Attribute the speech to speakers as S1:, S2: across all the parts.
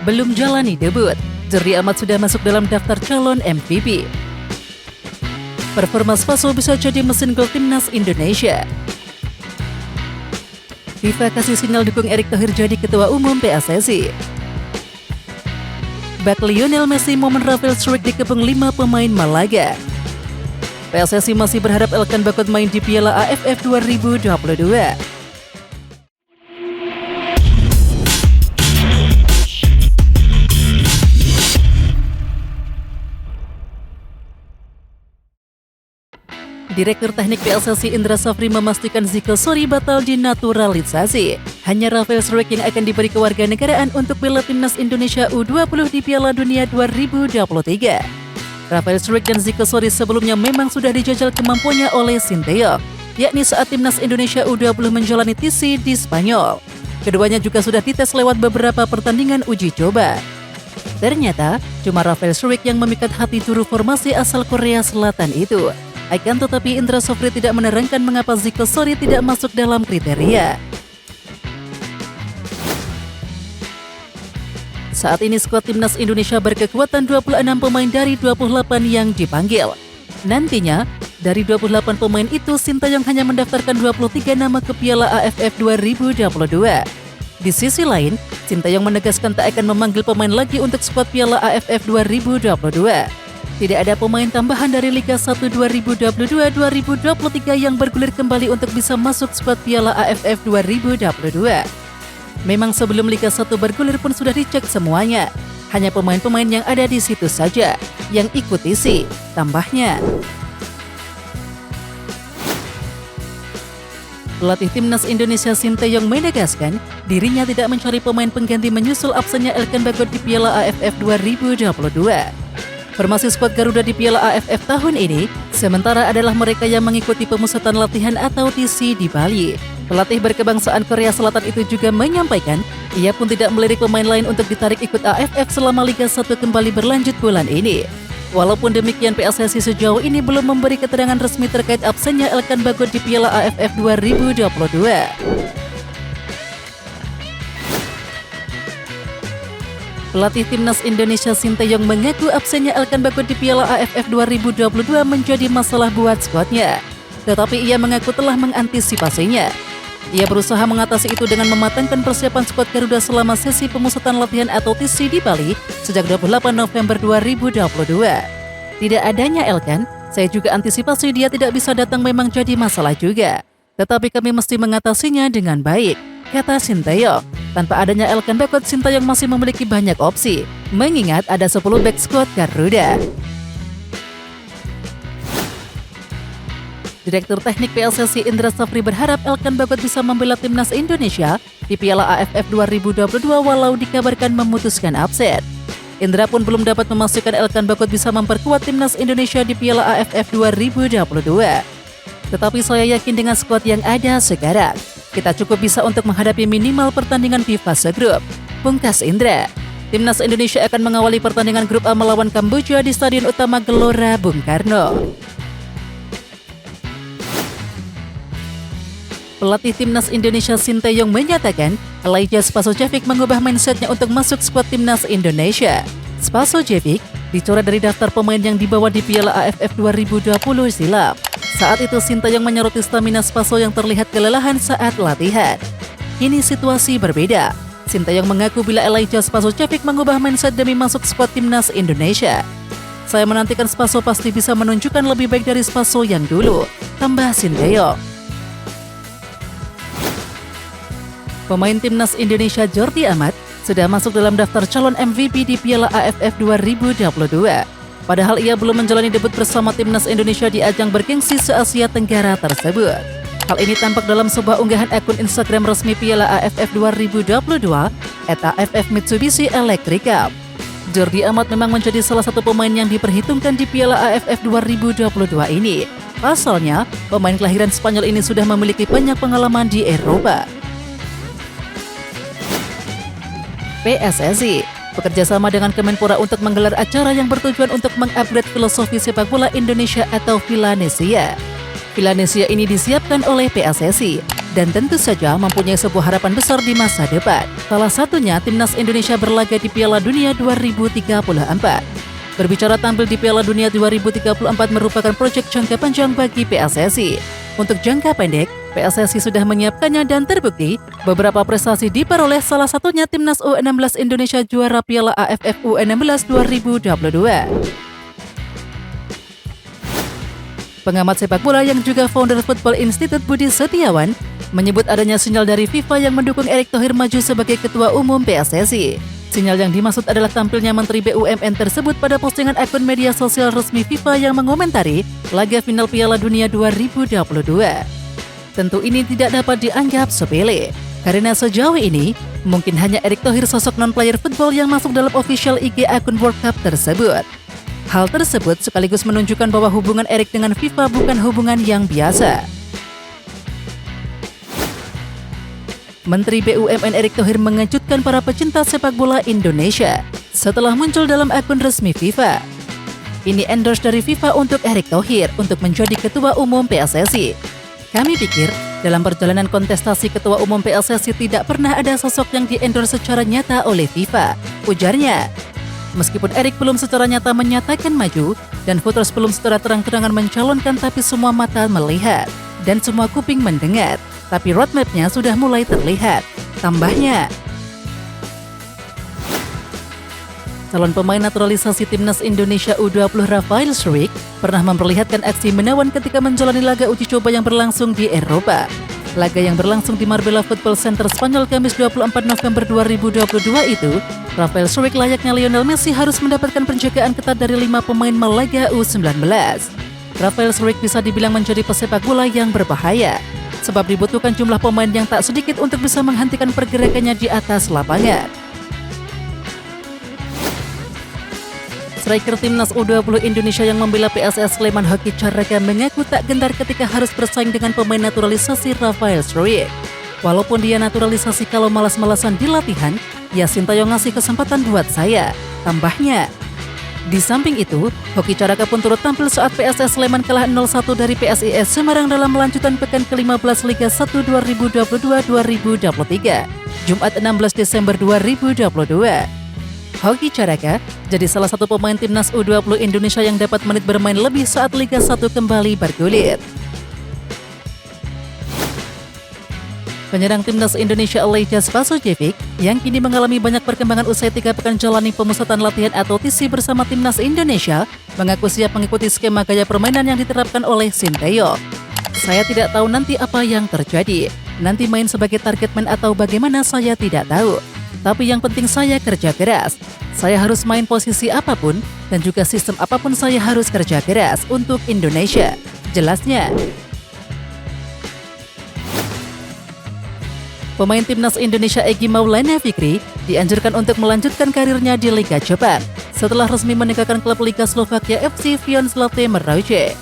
S1: belum jalani debut, Jordi Amat sudah masuk dalam daftar calon MVP. Performa Spaso bisa jadi mesin gol timnas Indonesia. FIFA kasih sinyal dukung Erick Thohir jadi ketua umum PSSI. Bak Lionel Messi momen Rafael Struijk dikepung 5 pemain Malaga. PSSI masih berharap Elkan Bagot main di Piala AFF 2022. Direktur Teknik PSSI Indra Safri memastikan Ziko Sori batal dinaturalisasi. Hanya Rafael Struijk yang akan diberi kewarganegaraan untuk bela timnas Indonesia U20 di Piala Dunia 2023. Rafael Struijk dan Ziko Sori sebelumnya memang sudah dijajal kemampuannya oleh Sinteyong, yakni saat timnas Indonesia U20 menjalani TC di Spanyol. Keduanya juga sudah dites lewat beberapa pertandingan uji coba. Ternyata, cuma Rafael Struijk yang memikat hati juru formasi asal Korea Selatan itu. Akan tetapi Indra Safri tidak menerangkan mengapa Ziko Sori tidak masuk dalam kriteria. Saat ini skuad timnas Indonesia berkekuatan 26 pemain dari 28 yang dipanggil. Nantinya, dari 28 pemain itu Sinteyong hanya mendaftarkan 23 nama ke Piala AFF 2022. Di sisi lain, Sinteyong menegaskan tak akan memanggil pemain lagi untuk skuad Piala AFF 2022. Tidak ada pemain tambahan dari Liga 1 2022-2023 yang bergulir kembali untuk bisa masuk skuad Piala AFF 2022. Memang sebelum Liga 1 bergulir pun sudah dicek semuanya. Hanya pemain-pemain yang ada di situ saja yang ikut isi, tambahnya. Pelatih timnas Indonesia Sinteyong menegaskan dirinya tidak mencari pemain pengganti menyusul absennya Elkan Bagot di Piala AFF 2022. Formasi skuad Garuda di Piala AFF tahun ini sementara adalah mereka yang mengikuti pemusatan latihan atau TC di Bali. Pelatih berkebangsaan Korea Selatan itu juga menyampaikan ia pun tidak melirik pemain lain untuk ditarik ikut AFF selama Liga 1 kembali berlanjut bulan ini. Walaupun demikian, PSSI sejauh ini belum memberi keterangan resmi terkait absennya Elkan Bagot di Piala AFF 2022. Pelatih timnas Indonesia Sinteyong mengaku absennya Elkan Bagot di Piala AFF 2022 menjadi masalah buat skuadnya. Tetapi ia mengaku telah mengantisipasinya. Ia berusaha mengatasi itu dengan mematangkan persiapan skuad Garuda selama sesi pemusatan latihan atau TC di Bali sejak 28 November 2022. Tidak adanya Elkan, saya juga antisipasi dia tidak bisa datang memang jadi masalah juga. Tetapi kami mesti mengatasinya dengan baik, kata Sinteyong. Tanpa adanya Elkan Bagot, Sinteyong masih memiliki banyak opsi, mengingat ada 10 back squad Garuda. Direktur Teknik PSSI Indra Safri berharap Elkan Bagot bisa membela timnas Indonesia di Piala AFF 2022 walau dikabarkan memutuskan absen. Indra pun belum dapat memastikan Elkan Bagot bisa memperkuat timnas Indonesia di Piala AFF 2022. Tetapi saya yakin dengan skuad yang ada sekarang, kita cukup bisa untuk menghadapi minimal pertandingan di fase grup, pungkas Indra. Timnas Indonesia akan mengawali pertandingan grup A melawan Kamboja di Stadion Utama Gelora Bung Karno. Pelatih timnas Indonesia Sinteyong menyatakan Elijah Spasojevic mengubah mindsetnya untuk masuk skuad timnas Indonesia. Spasojevic dicoret dari daftar pemain yang dibawa di Piala AFF 2020 silam. Saat itu Sinteyong menyoroti stamina Spaso yang terlihat kelelahan saat latihan. Kini situasi berbeda. Sinteyong mengaku bila Elijah Spasojevic mengubah mindset demi masuk skuad timnas Indonesia. Saya menantikan Spaso pasti bisa menunjukkan lebih baik dari Spaso yang dulu, tambah Sinteyong. Pemain timnas Indonesia Jordi Amat sudah masuk dalam daftar calon MVP di Piala AFF 2022. Padahal ia belum menjalani debut bersama timnas Indonesia di ajang bergengsi se-Asia Tenggara tersebut. Hal ini tampak dalam sebuah unggahan akun Instagram resmi Piala AFF 2022 @AFF Mitsubishi Electric Cup. Jordi Amat memang menjadi salah satu pemain yang diperhitungkan di Piala AFF 2022 ini. Pasalnya, pemain kelahiran Spanyol ini sudah memiliki banyak pengalaman di Eropa. PSSI bekerja sama dengan Kemenpora untuk menggelar acara yang bertujuan untuk mengupgrade filosofi sepak bola Indonesia atau Vilanesia. Vilanesia ini disiapkan oleh PSSI dan tentu saja mempunyai sebuah harapan besar di masa depan. Salah satunya timnas Indonesia berlaga di Piala Dunia 2034. Berbicara tampil di Piala Dunia 2034 merupakan proyek jangka panjang bagi PSSI. Untuk jangka pendek, PSSI sudah menyiapkannya dan terbukti beberapa prestasi diperoleh, salah satunya timnas U16 Indonesia juara Piala AFF U16 2022. Pengamat sepak bola yang juga founder Football Institute Budi Setiawan menyebut adanya sinyal dari FIFA yang mendukung Erick Thohir maju sebagai Ketua Umum PSSI. Sinyal yang dimaksud adalah tampilnya Menteri BUMN tersebut pada postingan akun media sosial resmi FIFA yang mengomentari laga final Piala Dunia 2022. Tentu ini tidak dapat dianggap sepele, karena sejauh ini mungkin hanya Erick Thohir sosok non-player football yang masuk dalam official IG akun World Cup tersebut. Hal tersebut sekaligus menunjukkan bahwa hubungan Erick dengan FIFA bukan hubungan yang biasa. Menteri BUMN Erick Thohir mengejutkan para pecinta sepak bola Indonesia setelah muncul dalam akun resmi FIFA. Ini endorse dari FIFA untuk Erick Thohir untuk menjadi Ketua Umum PSSI. Kami pikir dalam perjalanan kontestasi Ketua Umum PSSI tidak pernah ada sosok yang di-endorse secara nyata oleh FIFA, ujarnya. Meskipun Erick belum secara nyata menyatakan maju dan voters belum secara terang-terangan mencalonkan, tapi semua mata melihat dan semua kuping mendengar, tapi roadmap-nya sudah mulai terlihat. Tambahnya, calon pemain naturalisasi timnas Indonesia U20 Rafael Struijk pernah memperlihatkan aksi menawan ketika menjalani laga uji coba yang berlangsung di Eropa. Laga yang berlangsung di Marbella Football Center Spanyol Kamis 24 November 2022 itu, Rafael Struijk layaknya Lionel Messi harus mendapatkan penjagaan ketat dari 5 pemain Malaga U19. Rafael Struijk bisa dibilang menjadi pesepak bola yang berbahaya, sebab dibutuhkan jumlah pemain yang tak sedikit untuk bisa menghentikan pergerakannya di atas lapangan. Striker timnas U20 Indonesia yang membela PSS Sleman Hoki Caraka mengaku tak gentar ketika harus bersaing dengan pemain naturalisasi Rafael Struijk. Walaupun dia naturalisasi, kalau malas-malasan di latihan, ya Sintayong ngasih kesempatan buat saya, tambahnya. Di samping itu, Hoki Caraka pun turut tampil saat PSS Sleman kalah 0-1 dari PSIS Semarang dalam lanjutan pekan ke-15 Liga 1 2022-2023, Jumat 16 Desember 2022. Hoki Caraka jadi salah satu pemain timnas U20 Indonesia yang dapat menit bermain lebih saat Liga 1 kembali bergulir. Penyerang timnas Indonesia Aleja Spasojevic yang kini mengalami banyak perkembangan usai 3 pekan jalani pemusatan latihan atau TC bersama timnas Indonesia, mengaku siap mengikuti skema gaya permainan yang diterapkan oleh Sintayong. Saya tidak tahu nanti apa yang terjadi, nanti main sebagai target man atau bagaimana saya tidak tahu. Tapi yang penting saya kerja keras. Saya harus main posisi apapun dan juga sistem apapun saya harus kerja keras untuk Indonesia, jelasnya. Pemain timnas Indonesia Egy Maulana Fikri dianjurkan untuk melanjutkan karirnya di Liga Jepang setelah resmi meninggalkan klub Liga Slovakia FC Vionslate Meroje.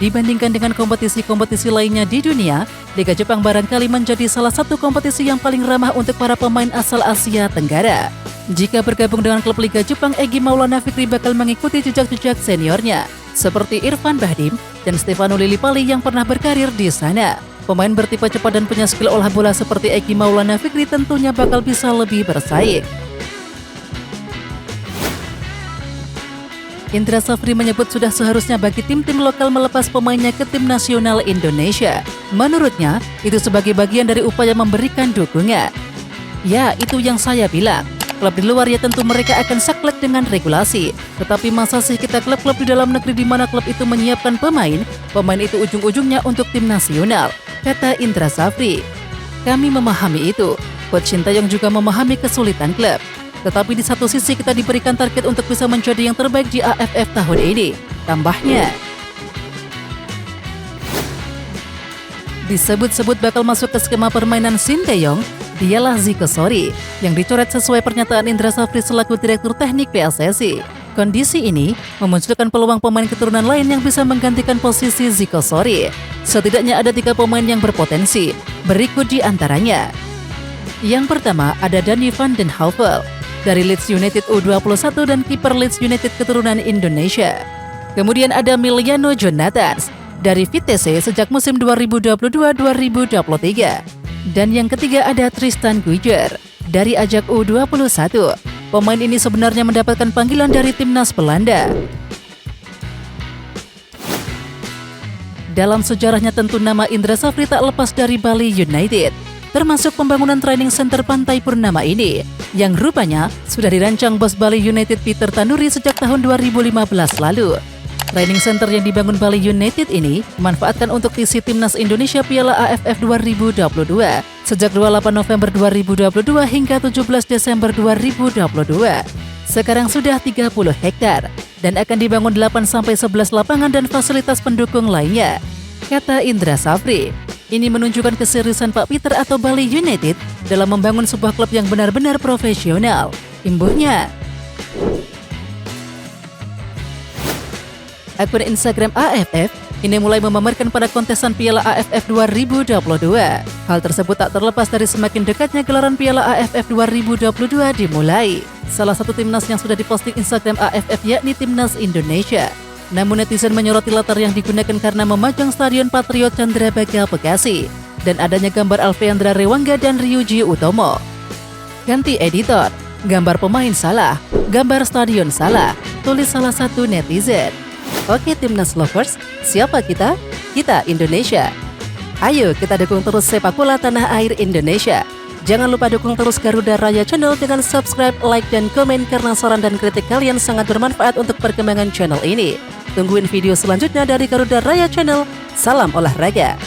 S1: Dibandingkan dengan kompetisi-kompetisi lainnya di dunia, Liga Jepang barangkali menjadi salah satu kompetisi yang paling ramah untuk para pemain asal Asia Tenggara. Jika bergabung dengan klub Liga Jepang, Egy Maulana Fikri bakal mengikuti jejak-jejak seniornya, seperti Irfan Bahdim dan Stefano Lillipali yang pernah berkarir di sana. Pemain bertipe cepat dan punya skill olah bola seperti Egy Maulana Fikri tentunya bakal bisa lebih bersaing. Indra Safri menyebut sudah seharusnya bagi tim-tim lokal melepas pemainnya ke tim nasional Indonesia. Menurutnya, itu sebagai bagian dari upaya memberikan dukungan. Ya, itu yang saya bilang. Klub di luar ya tentu mereka akan saklek dengan regulasi. Tetapi masa sih kita klub-klub di dalam negeri di mana klub itu menyiapkan pemain itu ujung-ujungnya untuk tim nasional, kata Indra Safri. Kami memahami itu. Coach Sintayong juga memahami kesulitan klub. Tetapi di satu sisi kita diberikan target untuk bisa menjadi yang terbaik di AFF tahun ini, tambahnya. Disebut-sebut bakal masuk ke skema permainan Sintayong, dialah Zico Sori, yang dicoret sesuai pernyataan Indra Safri selaku Direktur Teknik PSSI. Kondisi ini memunculkan peluang pemain keturunan lain yang bisa menggantikan posisi Zico Sori. Setidaknya ada 3 pemain yang berpotensi, berikut di antaranya. Yang pertama ada Danny van den Heuvel dari Leeds United U21 dan kiper Leeds United keturunan Indonesia. Kemudian ada Miliano Jonathans dari Vitesse sejak musim 2022-2023. Dan yang ketiga ada Tristan Guijer dari Ajax U21. Pemain ini sebenarnya mendapatkan panggilan dari timnas Belanda. Dalam sejarahnya tentu nama Indra Safri tak lepas dari Bali United, termasuk pembangunan training center Pantai Purnama ini, yang rupanya sudah dirancang bos Bali United Peter Tanuri sejak tahun 2015 lalu. Training center yang dibangun Bali United ini dimanfaatkan untuk isi timnas Indonesia Piala AFF 2022 sejak 28 November 2022 hingga 17 Desember 2022. Sekarang sudah 30 hektar dan akan dibangun 8-11 lapangan dan fasilitas pendukung lainnya, kata Indra Safri. Ini menunjukkan keseriusan Pak Peter atau Bali United dalam membangun sebuah klub yang benar-benar profesional, imbuhnya. Akun Instagram AFF ini mulai memamerkan pada kontesan Piala AFF 2022. Hal tersebut tak terlepas dari semakin dekatnya gelaran Piala AFF 2022 dimulai. Salah satu timnas yang sudah diposting Instagram AFF yakni Timnas Indonesia. Namun netizen menyoroti latar yang digunakan karena memajang Stadion Patriot Candrabaga Bekasi dan adanya gambar Alfeandra Rewangga dan Ryuji Utomo. Ganti editor, gambar pemain salah, gambar stadion salah, tulis salah satu netizen. Oke Timnas Lovers, siapa kita? Kita Indonesia. Ayo kita dukung terus sepak bola tanah air Indonesia. Jangan lupa dukung terus Garuda Raya Channel dengan subscribe, like, dan komen karena saran dan kritik kalian sangat bermanfaat untuk perkembangan channel ini. Tungguin video selanjutnya dari Garuda Raya Channel. Salam olahraga.